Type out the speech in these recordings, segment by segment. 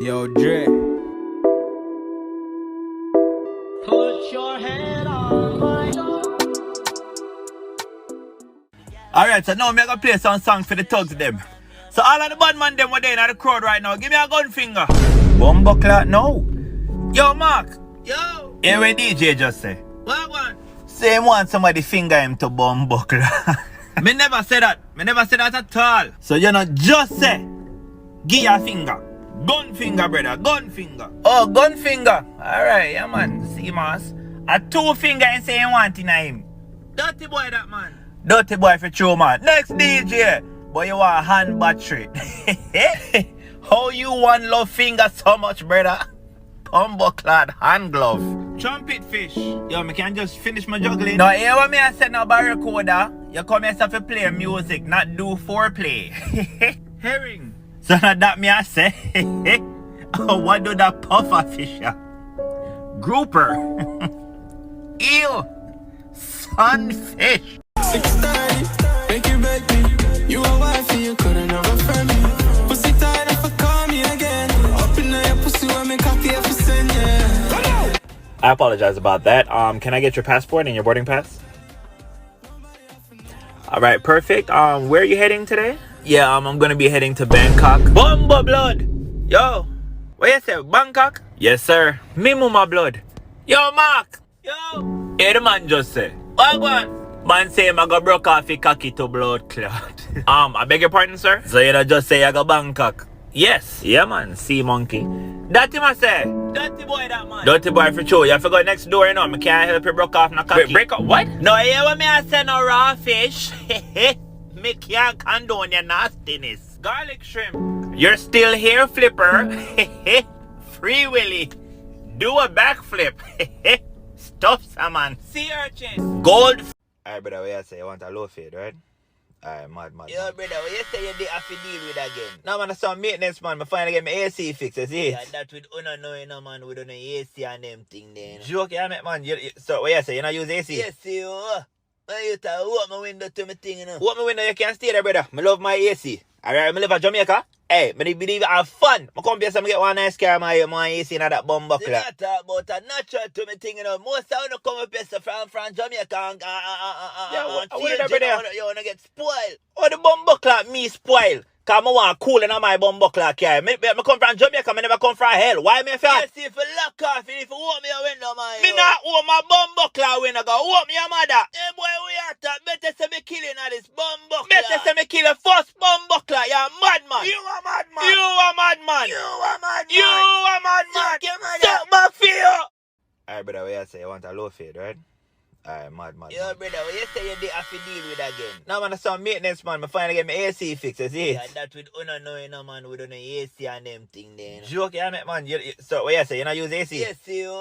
Yo, Dre. Put your head on my shoulder. Alright, so now I'm gonna play some song for the thugs them. So all of the bad man them were there in the crowd right now. Give me a gun finger. Bumbuckler, no. Yo, Mark. Yo. Hear what DJ just say? What one? Same one somebody finger him to bumbuckler. Me never said that. Me never said that at all. So you know just say, give your finger. Gun finger, brother. Gun finger. Oh, gun finger. Alright, yeah man. See Mars. A two finger and say you want in him. Dirty boy that man. Dirty boy for true man. Next DJ. But you want hand battery. How you want love finger so much, brother? Bumbuckler hand glove. Trumpet fish. Yo, me can just finish my juggling. No, hear what me I said now about recorder. You come here to play music, not do foreplay. Herring. So now that me I say. Oh, what do that puffer fish? Grouper. Eel. Sunfish. 6:30, make you beg me. You a wife and you couldn't have a friend me. Pussy tired if I call me again. Up in your pussy when me cocky if I send yeah. I apologize about that. Can I get your passport and your boarding pass? Alright, perfect. Where are you heading today? Yeah, I'm gonna be heading to Bangkok. Bumba blood! Yo! What you say? Bangkok? Yes, sir. Me mama blood. Yo, Mark! Yo. Hey, the man just say. What one? Man say I go broke off your cocky to blood clot. I beg your pardon, sir? So you just say I go Bangkok? Yes. Yeah, man. Sea monkey. That him I say. Dirty boy that man. Dirty boy for sure. You have to go next door, you know. I can't help you broke off no cocky. Break up what? No, hear what me I say no raw fish. Me can't condone your nastiness. Garlic shrimp. You're still here, flipper. Free Willy. Do a backflip. Stuff someone. Sea urchin. Gold. Alright, brother, what you say? You want a low fade, right? Alright, mad. Yo, brother, what you say you have to deal with again? Now, man, I saw maintenance, man. I finally get my AC fixed, see? Yeah, that with unknowing, man, with no AC and them thing then. Joke, yeah, man. So, what you say? You not use AC? Yes, you. When you tell open my window to me thing, you know. Open my window, you can't stay there, brother. I love my AC. Alright, I live in Jamaica. Hey, I believe I have fun. I come here to get one nice car, my AC and that bumbuckler. You not talk about a natural to me thing, you know. Most of them come up here from Jamaica and what change, you wanna get spoiled. Oh, the bumbuckler me spoil. Cause I want cool in my bumbuckler car. I come from Jamaica, I never come from hell. Why me fat? Yes, if you lock off, if you open your window, man. Me not open my bumbuckler window, go open your mother. Hey, boy, we are talk. Better say me killing at this bumbuckler. Better say me kill the first bumbuckler. You're a madman. You a madman. You a madman. You a madman. You a madman. Suck your mother. Suck my fear. Alright, brother, what you say? You want a low fade, right? Alright, mad. Yo, brother, what you say you have to deal with again? Now, man, I saw maintenance, man. I finally get my AC fixed, see? Yeah, that with unknowing, man, with no AC and them thing then. Joke, yeah, man. So, what you say? You not use AC? Yes, you.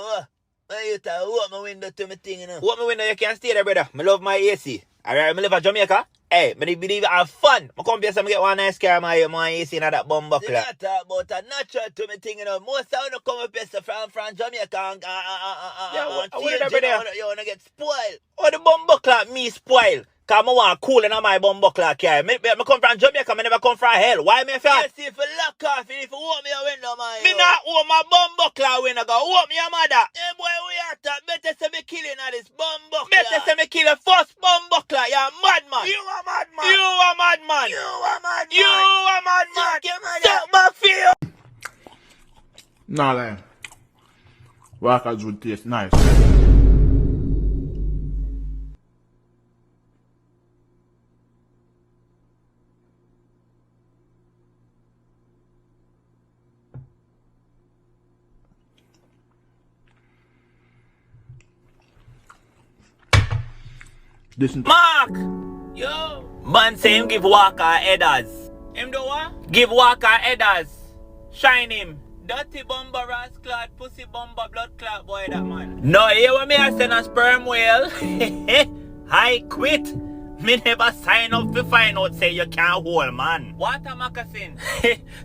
When you tell open my window to me thing, you know. Open my window, you can't stay there, brother. I love my AC. Alright, I live in Jamaica. Hey, I believe I have fun. I come here to get one nice car, my AC and that bumbuckler. You not talk about a natural to me thing, you know. Most of them come up here from Jamaica and change, you wanna get spoiled. Oh, the bumbuckler me spoil. Cause I want cool in my bumbuckler car. I come from Jamaica, I never come from hell. Why me fat? Yes, if you lock off, if you open your window, man. Me not open my bumbuckler window, go open your mother. Hey, boy, we are talk. Better say me killing at this bumbuckler. Better say me kill the first bumbuckler. You're a madman. You a madman. You a madman. You a madman. You a madman. Suck your mother. Suck my fear. Nah, like, Waka's would taste nice. Listen. Mark! Yo. Man say him give Walker headers. Him do what? Give Walker headers. Shine him. Dirty bomber, ras clot, pussy bomber, blood clot boy, that man. No, hear what me I send a sperm whale. I quit. Me never sign up to find out say you can't hold, man. Water moccasin.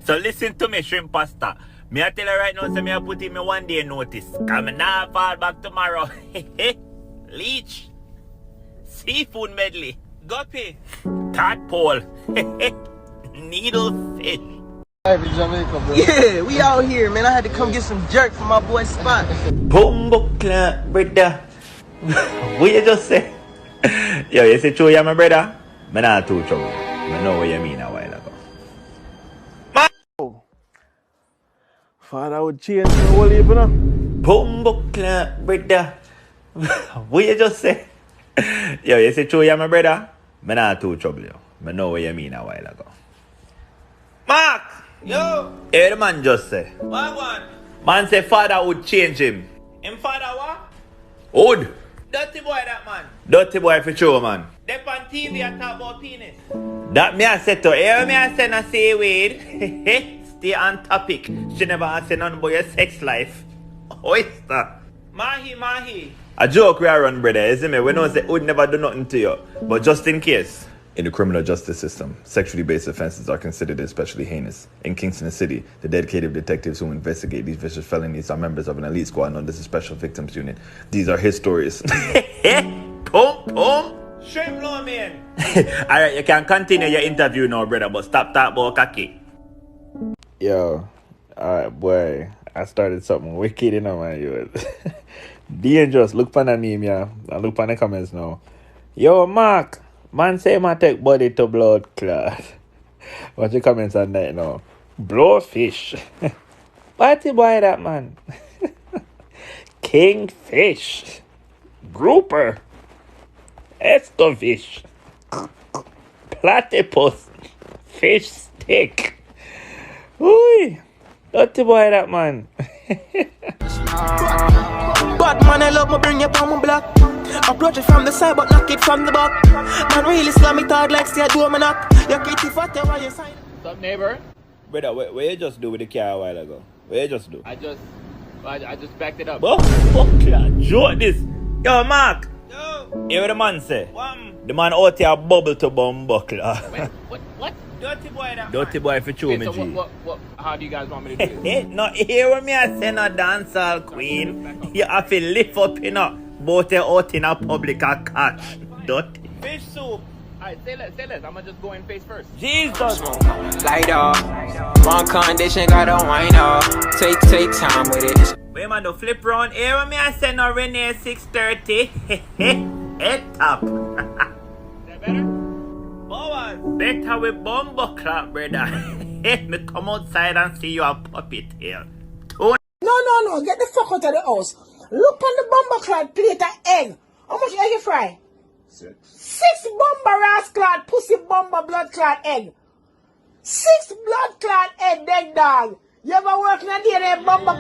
So listen to me, shrimp pasta. Me I tell you right now, say me I put in me 1 day notice. Cause me now fall back tomorrow. Leech. Seafood medley. Guppy. Tadpole. Needlefish. Jamaica, bro. Yeah, we out here, man. I had to come get some jerk from my boy Spot. Bumbo clap, brother. What you just say? Yo, you say true, yeah, my brother? Me not too trouble. I know what you mean a while ago. Father would change the whole heap, you know? Bumbo clap, brother. What you just say? Yo, you say true, yeah, my brother? Me not too trouble, yo. I know what you mean a while ago. Mark! Yo! Hey, the man just say. What one? Man say father would change him. Him father what? Would. Dirty boy that man. Dirty boy for sure, man. They on TV and talk about penis. That me I said to hear me I said no say Wade. Stay on topic. She never asked nothing about your sex life. Oyster. Mahi. A joke we are run, brother, isn't me? We know say would never do nothing to you. But just in case. In the criminal justice system, sexually based offenses are considered especially heinous. In Kingston City, the dedicated detectives who investigate these vicious felonies are members of an elite squad known as the Special Victims Unit. These are his stories. Pum. Shrimp low, man. Alright, you can continue your interview now, brother, but stop talking about cocky. Yo, alright, boy. I started something wicked, you know, man. You dangerous. Look for the name, yeah. And look for the comments now. Yo, Mark. Man say man take body to blood clot. What's your comments on that now? Blowfish. Party boy that man. Kingfish. Grouper. Escofish. Platypus. Fish stick. Ooh. Dirty boy that man. Bad man, I love me, bring you on my block. Approach it from the side, but knock it from the back. Man, really slam it hard like say do me knock. Your kitty fat, why you sign? What's up, neighbor? Brother, what you just do with the car a while ago? What you just do? I just backed it up. Fuck that. Joke this. Yo, Mark. Yo. Hear what the man say? The man out here bubble to bomb buckler. What? Dirty boy that Dirty man. boy for true, me So G. what, how do you guys want me to do this? No, hear what me I say, no dancehall queen. You have to lift up, you know. Both out in a public a catch. Dirty. Fish soup. Alright, say less. I'ma just go in face first. Jesus. Light off. One condition, gotta wind up. Take time with it. Wait, man, do flip round. Hear what me I say, no Renee 630. Head top. Is that better? Better with bumbo clap, brother. Me come outside and see you a puppy tail. No. Get the fuck out of the house. Look on the bomber clad plate of egg. How much egg you fry? 6 bomber ass clad pussy bomber blood clad egg. 6 blood clad egg, dead dog. You ever work in a day bomber?